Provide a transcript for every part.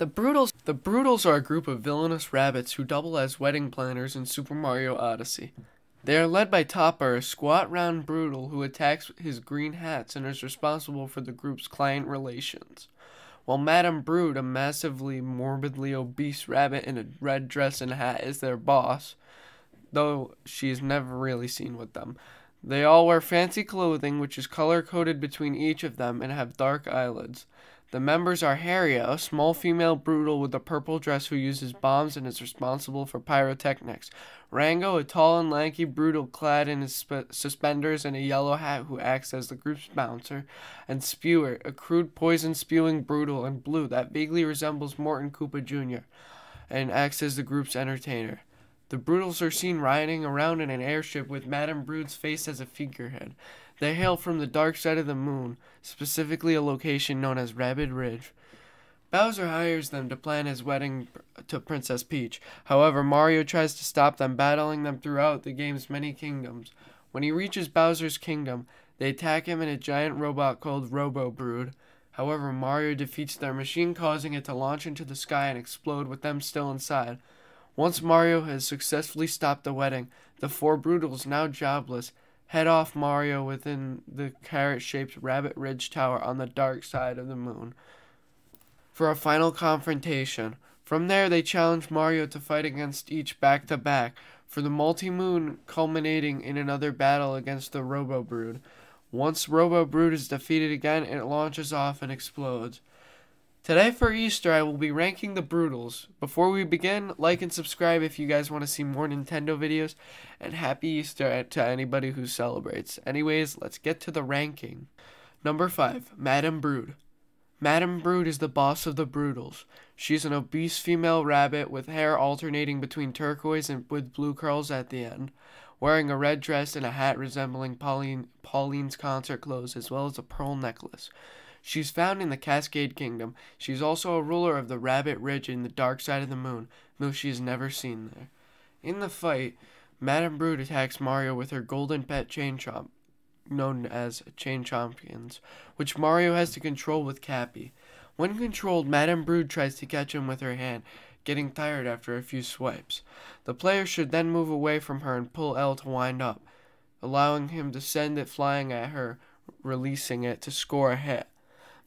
The Broodals are a group of villainous rabbits who double as wedding planners in Super Mario Odyssey. They are led by Topper, a squat round Broodal who attacks his green hats and is responsible for the group's client relations. While Madame Brood, a massively morbidly obese rabbit in a red dress and hat, is their boss, though she is never really seen with them. They all wear fancy clothing, which is color-coded between each of them, and have dark eyelids. The members are Harriet, a small female Broodal with a purple dress who uses bombs and is responsible for pyrotechnics. Rango, a tall and lanky Broodal clad in his suspenders and a yellow hat who acts as the group's bouncer. And Sprecher, a crude poison-spewing Broodal in blue that vaguely resembles Morton Koopa Jr. and acts as the group's entertainer. The Broodals are seen riding around in an airship with Madame Brood's face as a figurehead. They hail from the dark side of the moon, specifically a location known as Rabbit Ridge. Bowser hires them to plan his wedding to Princess Peach. However, Mario tries to stop them, battling them throughout the game's many kingdoms. When he reaches Bowser's kingdom, they attack him in a giant robot called Robo-Brood. However, Mario defeats their machine, causing it to launch into the sky and explode with them still inside. Once Mario has successfully stopped the wedding, the four Broodals, now jobless, head off Mario within the carrot-shaped Rabbit Ridge Tower on the dark side of the moon for a final confrontation. From there, they challenge Mario to fight against each back-to-back, for the multi-moon culminating in another battle against the Robo-Brood. Once Robo-Brood is defeated again, it launches off and explodes. Today for Easter, I will be ranking the Broodals. Before we begin, like and subscribe if you guys want to see more Nintendo videos, and happy Easter to anybody who celebrates. Anyways, let's get to the ranking. Number 5, Madame Brood. Madame Brood is the boss of the Broodals. She's an obese female rabbit with hair alternating between turquoise and with blue curls at the end, wearing a red dress and a hat resembling Pauline's concert clothes, as well as a pearl necklace. She's found in the Cascade Kingdom. She's also a ruler of the Rabbit Ridge in the dark side of the moon, though she is never seen there. In the fight, Madame Brood attacks Mario with her golden pet Chain Chomp, known as Chain Chompions, which Mario has to control with Cappy. When controlled, Madame Brood tries to catch him with her hand, getting tired after a few swipes. The player should then move away from her and pull L to wind up, allowing him to send it flying at her, releasing it to score a hit.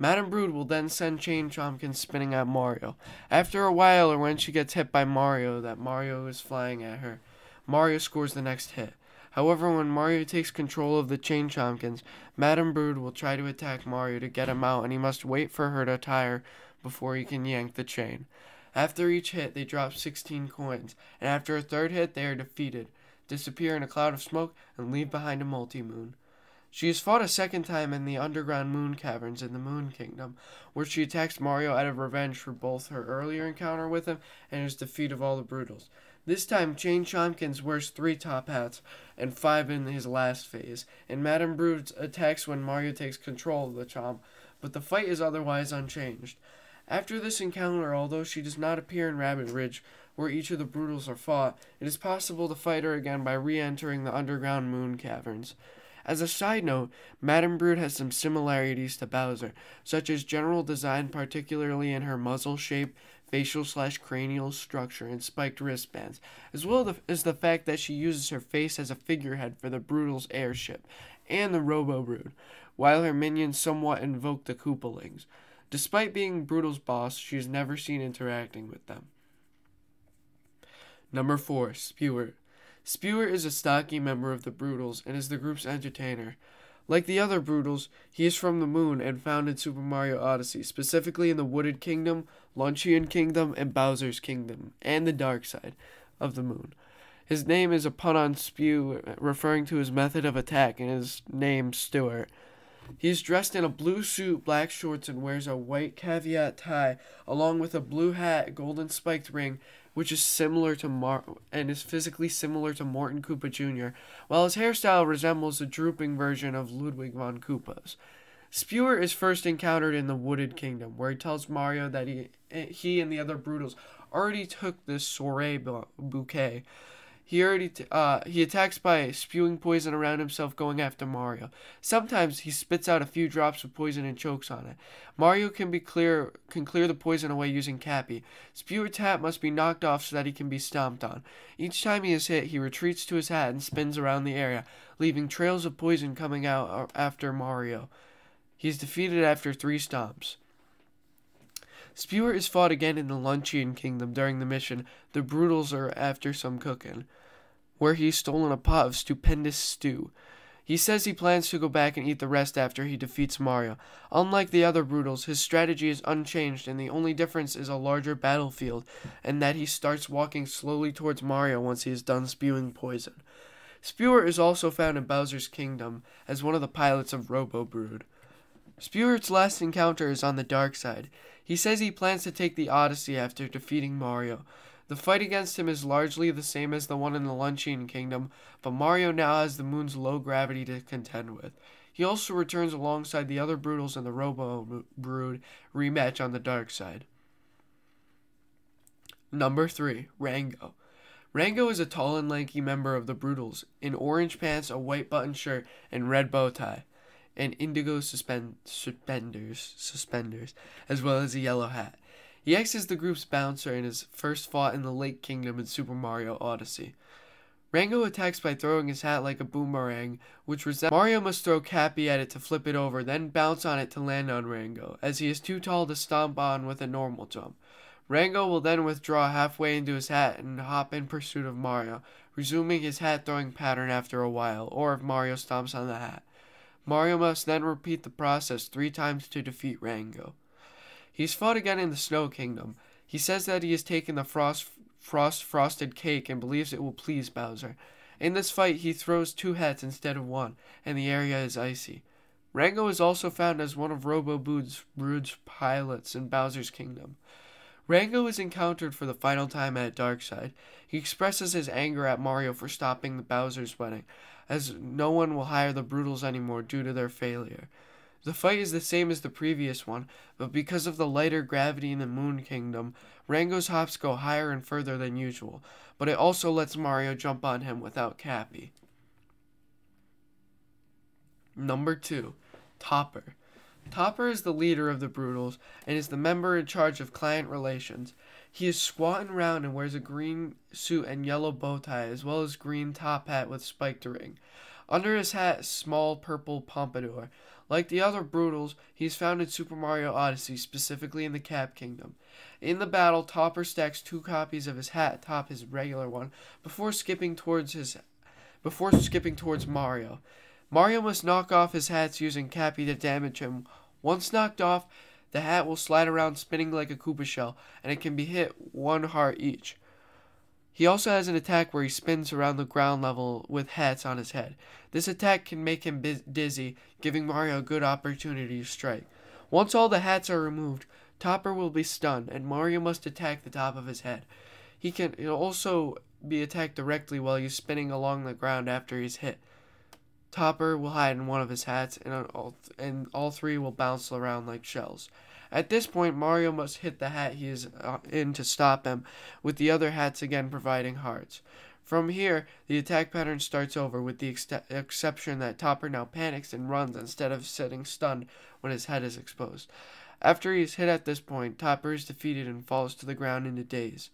Madame Brood will then send Chain Chompkins spinning at Mario. After a while, or when she gets hit by Mario, that Mario is flying at her, Mario scores the next hit. However, when Mario takes control of the Chain Chompkins, Madame Brood will try to attack Mario to get him out, and he must wait for her to tire before he can yank the chain. After each hit, they drop 16 coins, and after a third hit, they are defeated, disappear in a cloud of smoke, and leave behind a multi-moon. She has fought a second time in the underground moon caverns in the Moon Kingdom, where she attacks Mario out of revenge for both her earlier encounter with him and his defeat of all the Broodals. This time, Chain Chompkins wears 3 top hats and 5 in his last phase, and Madame Brood attacks when Mario takes control of the Chomp, but the fight is otherwise unchanged. After this encounter, although she does not appear in Rabbit Ridge, where each of the Broodals are fought, it is possible to fight her again by re-entering the underground moon caverns. As a side note, Madame Brood has some similarities to Bowser, such as general design, particularly in her muzzle shape, facial/cranial structure, and spiked wristbands, as well as the fact that she uses her face as a figurehead for the Broodals' airship and the Robo-Brood, while her minions somewhat invoke the Koopalings. Despite being Broodals' boss, she is never seen interacting with them. Number 4, Sprecher. Sprecher is a stocky member of the Broodals and is the group's entertainer. Like the other Broodals, he is from the moon and found in Super Mario Odyssey, specifically in the Wooded Kingdom, Luncheon Kingdom, and Bowser's Kingdom, and the dark side of the moon. His name is a pun on spew, referring to his method of attack, and his name Stewart. He is dressed in a blue suit, black shorts, and wears a white caveat tie, along with a blue hat, golden spiked ring, which is similar to is physically similar to Morton Koopa Jr., while his hairstyle resembles a drooping version of Ludwig von Koopa's. Sprecher is first encountered in the Wooded Kingdom, where he tells Mario that he and the other Broodals already took this soiree bouquet. He attacks by spewing poison around himself, going after Mario. Sometimes he spits out a few drops of poison and chokes on it. Mario can clear the poison away using Cappy. Spewer's hat must be knocked off so that he can be stomped on. Each time he is hit, he retreats to his hat and spins around the area, leaving trails of poison coming out after Mario. He is defeated after 3 stomps. Spewer is fought again in the Luncheon Kingdom during the mission The Broodals Are After Some Cookin', where he's stolen a pot of stupendous stew. He says he plans to go back and eat the rest after he defeats Mario. Unlike the other Broodals, his strategy is unchanged, and the only difference is a larger battlefield, and that he starts walking slowly towards Mario once he is done spewing poison. Spewer is also found in Bowser's Kingdom as one of the pilots of Robo Brood. Spewer's last encounter is on the dark side. He says he plans to take the Odyssey after defeating Mario. The fight against him is largely the same as the one in the Luncheon Kingdom, but Mario now has the moon's low gravity to contend with. He also returns alongside the other Broodals in the Robo Brood rematch on the dark side. Number 3. Rango. Rango is a tall and lanky member of the Broodals, in orange pants, a white button shirt, and red bow tie, and indigo suspenders, as well as a yellow hat. He acts as the group's bouncer and is first fought in the Lake Kingdom in Super Mario Odyssey. Rango attacks by throwing his hat like a boomerang, which Mario must throw Cappy at it to flip it over, then bounce on it to land on Rango, as he is too tall to stomp on with a normal jump. Rango will then withdraw halfway into his hat and hop in pursuit of Mario, resuming his hat throwing pattern after a while, or if Mario stomps on the hat. Mario must then repeat the process 3 times to defeat Rango. He's fought again in the Snow Kingdom. He says that he has taken the frosted cake and believes it will please Bowser. In this fight, he throws 2 hats instead of 1, and the area is icy. Rango is also found as one of Robo Brood's pilots in Bowser's Kingdom. Rango is encountered for the final time at Darkside. He expresses his anger at Mario for stopping the Bowser's wedding, as no one will hire the Broodals anymore due to their failure. The fight is the same as the previous one, but because of the lighter gravity in the Moon Kingdom, Rango's hops go higher and further than usual, but it also lets Mario jump on him without Cappy. Number 2. Topper. Topper is the leader of the Broodals and is the member in charge of client relations. He is squat and round and wears a green suit and yellow bow tie, as well as green top hat with spiked ring. Under his hat, small purple pompadour. Like the other Broodals, he is found in Super Mario Odyssey, specifically in the Cap Kingdom. In the battle, Topper stacks 2 copies of his hat atop his regular one before skipping towards Mario. Mario must knock off his hats using Cappy to damage him. Once knocked off, the hat will slide around spinning like a Koopa shell, and it can be hit 1 heart each. He also has an attack where he spins around the ground level with hats on his head. This attack can make him dizzy, giving Mario a good opportunity to strike. Once all the hats are removed, Topper will be stunned, and Mario must attack the top of his head. He can also be attacked directly while he's spinning along the ground after he's hit. Topper will hide in one of his hats, and all 3 will bounce around like shells. At this point, Mario must hit the hat he is in to stop him, with the other hats again providing hearts. From here, the attack pattern starts over, with the exception that Topper now panics and runs instead of sitting stunned when his head is exposed. After he is hit at this point, Topper is defeated and falls to the ground in a daze.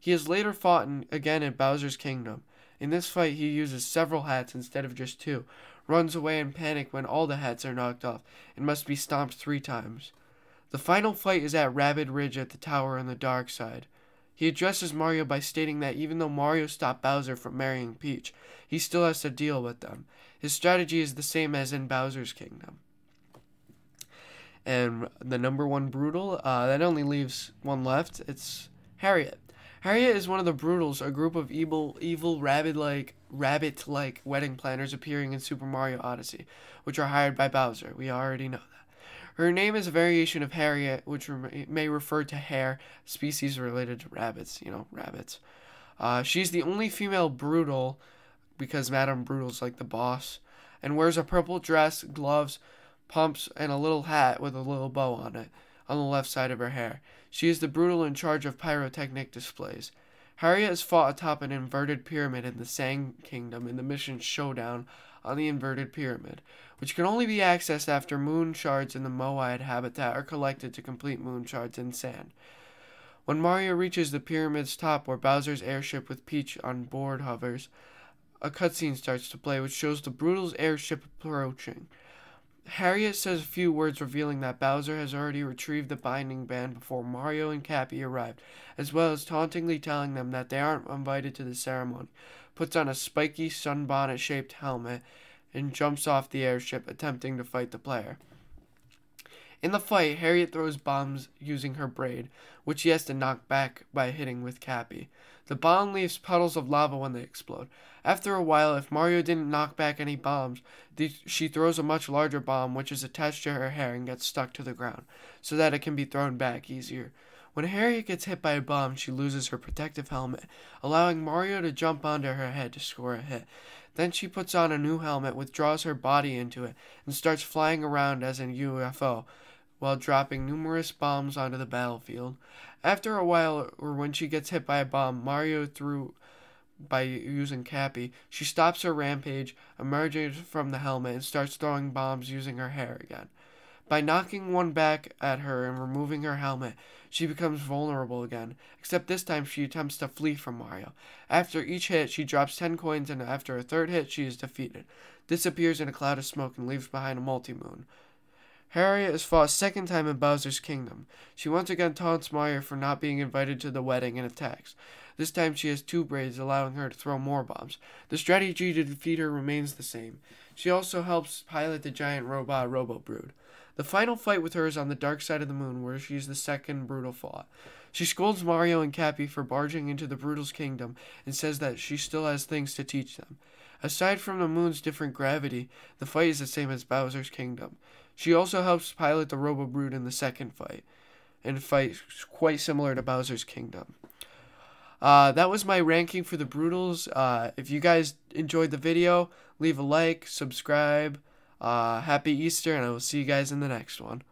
He is later fought again in Bowser's Kingdom. In this fight, he uses several hats instead of just 2, runs away in panic when all the hats are knocked off, and must be stomped 3 times. The final fight is at Rabbit Ridge at the tower on the dark side. He addresses Mario by stating that even though Mario stopped Bowser from marrying Peach, he still has to deal with them. His strategy is the same as in Bowser's Kingdom. And the number 1 Broodal, that only leaves 1 left. It's Harriet. Harriet is one of the Broodals, a group of evil rabbit-like wedding planners appearing in Super Mario Odyssey, which are hired by Bowser. We already know that. Her name is a variation of Harriet, which may refer to hare, species related to rabbits, rabbits. She's the only female Broodal, because Madame Broodal's like the boss, and wears a purple dress, gloves, pumps, and a little hat with a little bow on it, on the left side of her hair. She is the Broodal in charge of pyrotechnic displays. Harriet has fought atop an inverted pyramid in the Sand Kingdom in the mission Showdown on the inverted pyramid, which can only be accessed after moon shards in the Moai habitat are collected to complete moon shards in sand. When Mario reaches the pyramid's top where Bowser's airship with Peach on board hovers, a cutscene starts to play which shows the Broodals airship approaching. Harriet says a few words revealing that Bowser has already retrieved the binding band before Mario and Cappy arrived, as well as tauntingly telling them that they aren't invited to the ceremony, puts on a spiky sunbonnet-shaped helmet, and jumps off the airship, attempting to fight the player. In the fight, Harriet throws bombs using her braid, which she has to knock back by hitting with Cappy. The bomb leaves puddles of lava when they explode. After a while, if Mario didn't knock back any bombs, she throws a much larger bomb which is attached to her hair and gets stuck to the ground, so that it can be thrown back easier. When Harriet gets hit by a bomb, she loses her protective helmet, allowing Mario to jump onto her head to score a hit. Then she puts on a new helmet, withdraws her body into it, and starts flying around as a UFO, while dropping numerous bombs onto the battlefield. After a while, or when she gets hit by a bomb Mario threw by using Cappy, she stops her rampage, emerges from the helmet, and starts throwing bombs using her hair again. By knocking one back at her and removing her helmet, she becomes vulnerable again, except this time she attempts to flee from Mario. After each hit, she drops 10 coins, and after a third hit, she is defeated, disappears in a cloud of smoke, and leaves behind a multi-moon. Harriet has fought a second time in Bowser's Kingdom. She once again taunts Mario for not being invited to the wedding and attacks. This time she has 2 braids, allowing her to throw more bombs. The strategy to defeat her remains the same. She also helps pilot the giant robot Robo-Brood. The final fight with her is on the dark side of the moon, where she is the second Broodal fought. She scolds Mario and Cappy for barging into the Broodal's kingdom and says that she still has things to teach them. Aside from the moon's different gravity, the fight is the same as Bowser's Kingdom. She also helps pilot the Robo-Brood in the second fight, and fight quite similar to Bowser's Kingdom. That was my ranking for the Broodals. If you guys enjoyed the video, leave a like, subscribe. Happy Easter, and I will see you guys in the next one.